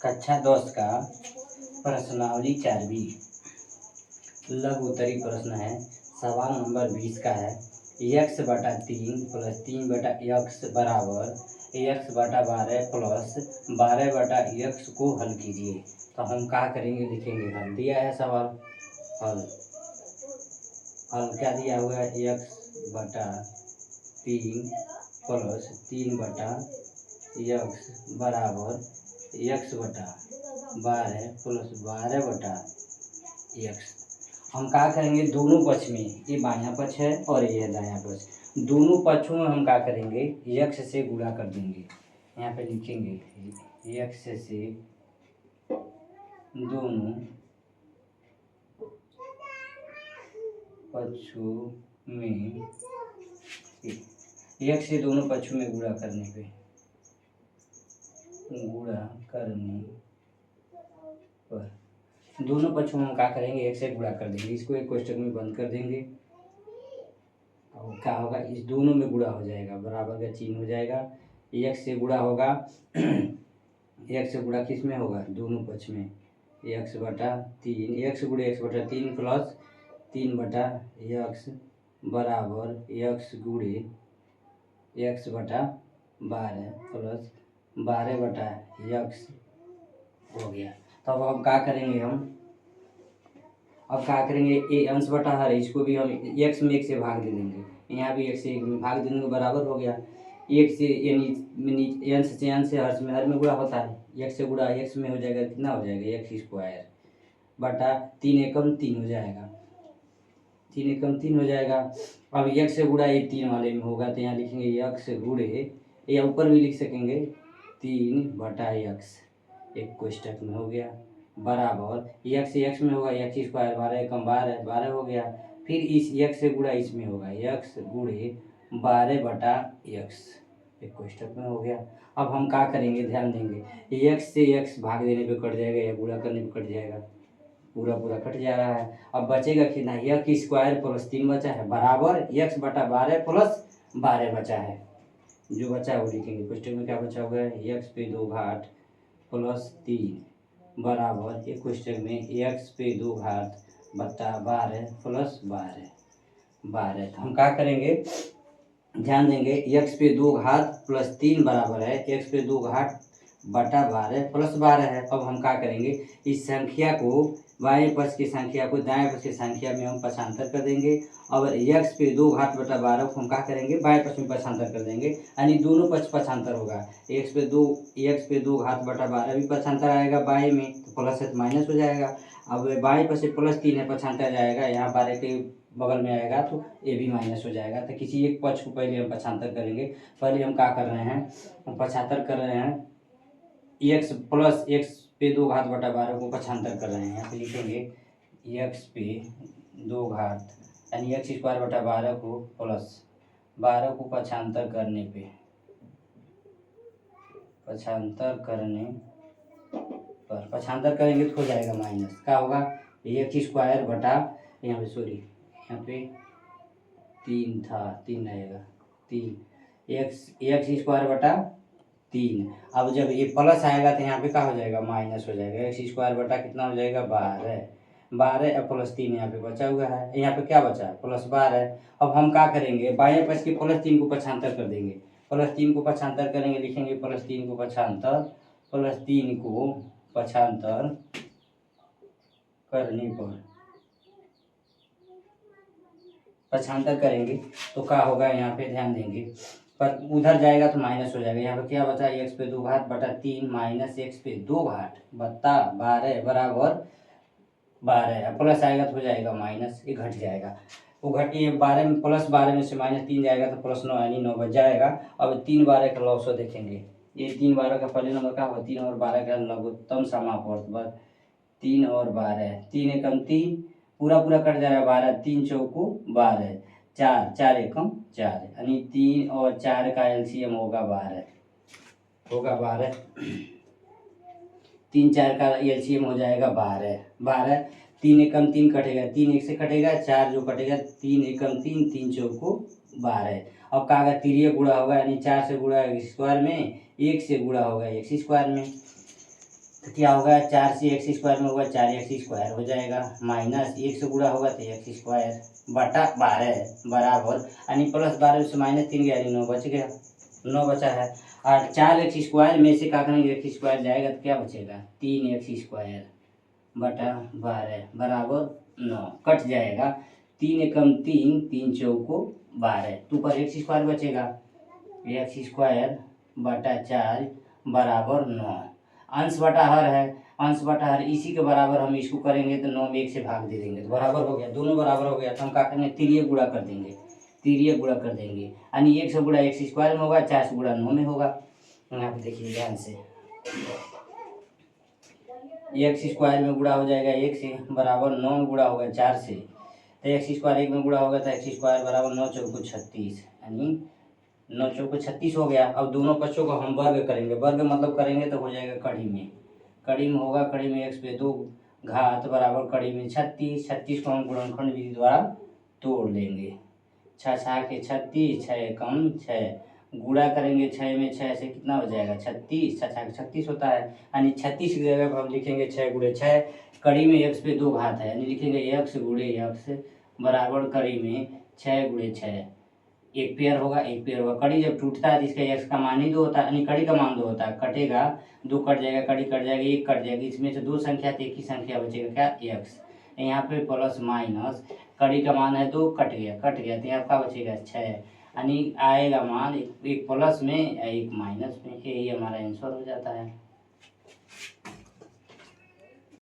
कक्षा 10 का प्रश्नावली 4वीं लघु उत्तरीय प्रश्न है। सवाल नंबर 20 का है। x बटा 3 प्लस 3 बटा x बराबर x बटा 12 प्लस 12 बटा x को हल कीजिए। तो हम क्या करेंगे, लिखेंगे हल। दिया है सवाल, हल क्या दिया हुआ है, x बटा 3 प्लस 3 बटा x बराबर x बटा 12 प्लस 12 बटा x। हम क्या करेंगे, दोनों पक्ष में, ये बायां पक्ष है और ये है दायां पक्ष, दोनों पक्षों में हम क्या करेंगे, x से गुणा कर देंगे। यहाँ पे लिखेंगे x से दोनों पक्षों में, x से दोनों पक्षों में गुणा करने पर दोनों पक्षों में हम क्या करेंगे, एक से गुणा कर देंगे। इसको एक कोष्टक में बंद कर देंगे और क्या होगा, इस दोनों में गुणा हो जाएगा, बराबर का चिन्ह हो जाएगा। एक से गुणा होगा, एक से गुणा किस में होगा, दोनों पक्ष में। x बटा 3, x गुणे x बटा 3 प्लस 3 बटा x बराबर x गुणे x बटा 12 प्लस 12 बटा x हो गया। तो अब हम क्या करेंगे, ये अंश बटा हर, इसको भी हम x में 1 से भाग दे देंगे। यहाँ भी 1 से 1 में भाग दे देंगे, बराबर हो गया। 1 से यानी अंश से अंश से हर में गुणा होता है, x से गुणा x में हो जाएगा, कितना हो जाएगा, x स्क्वायर बटा 3 एकम 3 हो जाएगा, 3 एकम 3 हो जाएगा। अब x से गुणा ये 3 वाले में होगा, तो यहाँ लिखेंगे x गुणे, या ऊपर भी लिख सकेंगे 3 बटा x, एक कोष्टक में हो गया, बराबर x से x में होगा x स्क्वायर, 12 एकम 12, 12 हो गया। फिर इस x से गुणा इसमें होगा, x गुणे 12 बटा x, एक कोष्टक में हो गया। अब हम क्या करेंगे, ध्यान देंगे, x से x भाग देने पे कट जाएगा या गुणा करने पे कट जाएगा, पूरा पूरा कट जा रहा है। अब बचेगा कितना, x स्क्वायर प्लस 3 बचा है, बराबर x बटा 12 प्लस 12 बचा है। जो बचा है वो लिखेंगे कोष्टक में, क्या बचा हुआ है, x पे 2 घात प्लस 3 बराबर एक कोष्टक में x पे 2 घात बटा 12 प्लस 12। तो हम क्या करेंगे, ध्यान देंगे, x पे 2 घात प्लस 3 बराबर है x पे 2 घात बटा 12 प्लस 12 है। अब हम क्या करेंगे, इस संख्या को, बाएं पक्ष की संख्या को दाएं पक्ष की संख्या में हम पक्षांतर कर देंगे। और x पे 2 घात बटा 12 को हम क्या करेंगे, बाएं पक्ष में पक्षांतर कर देंगे, यानी दोनों पक्ष पक्षांतर होगा। x पे 2 घात बटा 12 भी पक्षांतर आएगा बाएं में, तो प्लस है तो माइनस हो जाएगा। अब बाएं पक्ष से प्लस 3 है, पक्षांतर जाएगा, यहाँ 12 के बगल में आएगा तो ये भी माइनस हो जाएगा। तो किसी एक पक्ष को पहले हम पक्षांतर करेंगे। पहले हम क्या कर रहे हैं, हम पक्षांतर कर रहे हैं, x प्लस x पे 2 घात बटा 12 को पक्षांतर कर रहे हैं। यहाँ पे लिखेंगे x पे 2 घात यानी x स्क्वायर बटा 12 को प्लस 12 को पक्षांतर करने पे, पक्षांतर करेंगे तो हो जाएगा माइनस, क्या होगा, x स्क्वायर बटा, यहाँ पे सॉरी, यहाँ पे 3 था, 3 रहेगा, 3 x स्क्वायर बटा 3। अब जब ये प्लस आएगा तो यहाँ पे क्या हो जाएगा, माइनस हो जाएगा। x स्क्वायर बटा कितना हो जाएगा, 12 प्लस 3 यहाँ पे बचा हुआ है, यहाँ पे क्या बचा है, प्लस 12। अब हम क्या करेंगे, बाएं पक्ष के प्लस 3 को पक्षांतर कर देंगे, प्लस 3 को पक्षांतर करेंगे, लिखेंगे प्लस 3 को पक्षांतर, प्लस 3 को पक्षांतर करने पर, पक्षांतर करेंगे तो क्या होगा, यहाँ पे ध्यान देंगे, पर उधर जाएगा तो माइनस हो जाएगा। यहाँ पे क्या बचा, x पे 2 घात बटा 3 माइनस x पे 2 घात बटा 12 बराबर 12, प्लस आएगा तो हो जाएगा माइनस, ये घट जाएगा, वो घटिए 12 में, प्लस 12 में से माइनस 3 जाएगा तो प्लस 9 यानी 9 बच जाएगा। अब 3 12 का लॉस देखेंगे, ये 3 12 का पहले नंबर का होगा, 3 और 12 का लघुत्तम समापवर्त, बस 3 और 12, 3 एकम 3, पूरा पूरा कट जाएगा, 12 3 चौको 12, 4 4 एकम 4, यानी 3 और 4 का एलसीएम होगा 12, 3 4 का एलसीएम हो जाएगा 12, 3 एकम 3 कटेगा, 3 1 से कटेगा, 4 जो कटेगा, 3 एकम 3, 3 चौको 12। अब कहा गया तिरिय गुणा होगा, यानी 4 से गुणा स्क्वायर में, 1 से गुणा होगा x स्क्वायर में। तो क्या होगा, 4 से एक्स स्क्वायर में होगा 4x² हो जाएगा, माइनस 1 से गुणा होगा तो x² बटा 12 बराबर, यानी +12 से -3 गया, 9 बच गया, 9 बचा है। और 4x² में से क्या करेंगे, x² जाएगा तो क्या बचेगा, 3x² बटा 12 बराबर 9 कट जाएगा, 3 एकम 3, 3 चौको 12, तो ऊपर x² बचेगा, x² बटा 4 बराबर 9। अंश बटा हर है, अंश बटा हर इसी के बराबर हम इसको करेंगे तो 9 में 1 से भाग दे देंगे तो बराबर हो गया, दोनों बराबर हो गया। तो हम क्या करेंगे, तिर्यक गुणा कर देंगे, तिर्यक गुणा कर देंगे, यानी 1 से गुणा x² में होगा, 4 से गुणा 9 में होगा। यहाँ पे देखिए ध्यान से, x² में गुणा हो जाएगा 1 से बराबर 9 में गुणा होगा 4 से, तो x² 1 में गुणा होगा तो x² बराबर 9 चौको 36, यानी 9 चौको 36 हो गया। अब दोनों पक्षों को हम वर्ग करेंगे, वर्ग मतलब करेंगे तो हो जाएगा कड़ी में, कड़ी में होगा, कड़ी में x पे 2 घात बराबर कड़ी में 36, 36 को हम गुणनखंड विधि द्वारा तोड़ लेंगे, 6 6 के 36, 6 एकम 6, गुणा करेंगे 6 में 6 से कितना हो जाएगा 36, 6 6 36 होता है, यानी 36 की जगह पर हम लिखेंगे 6 गुणे 6, कड़ी में x पे 2 घात है, यानी लिखेंगे x गुणे x बराबर कड़ी में 6 गुणे 6, एक पेयर होगा, एक पेयर होगा, कड़ी जब टूटता है तो इसका x का मान ही 2 होता है, यानी कड़ी का मान 2 होता है, कटेगा 2 कट जाएगा, कड़ी कट जाएगा, 1 कट जाएगी, इसमें से 2 संख्या तो एक ही संख्या बचेगा क्या, x, यहाँ पे प्लस माइनस, कड़ी का मान है 2, कट गया तो यहाँ का बचेगा 6, यानी आएगा मान एक प्लस में एक माइनस में, यही हमारा आंसर हो जाता है।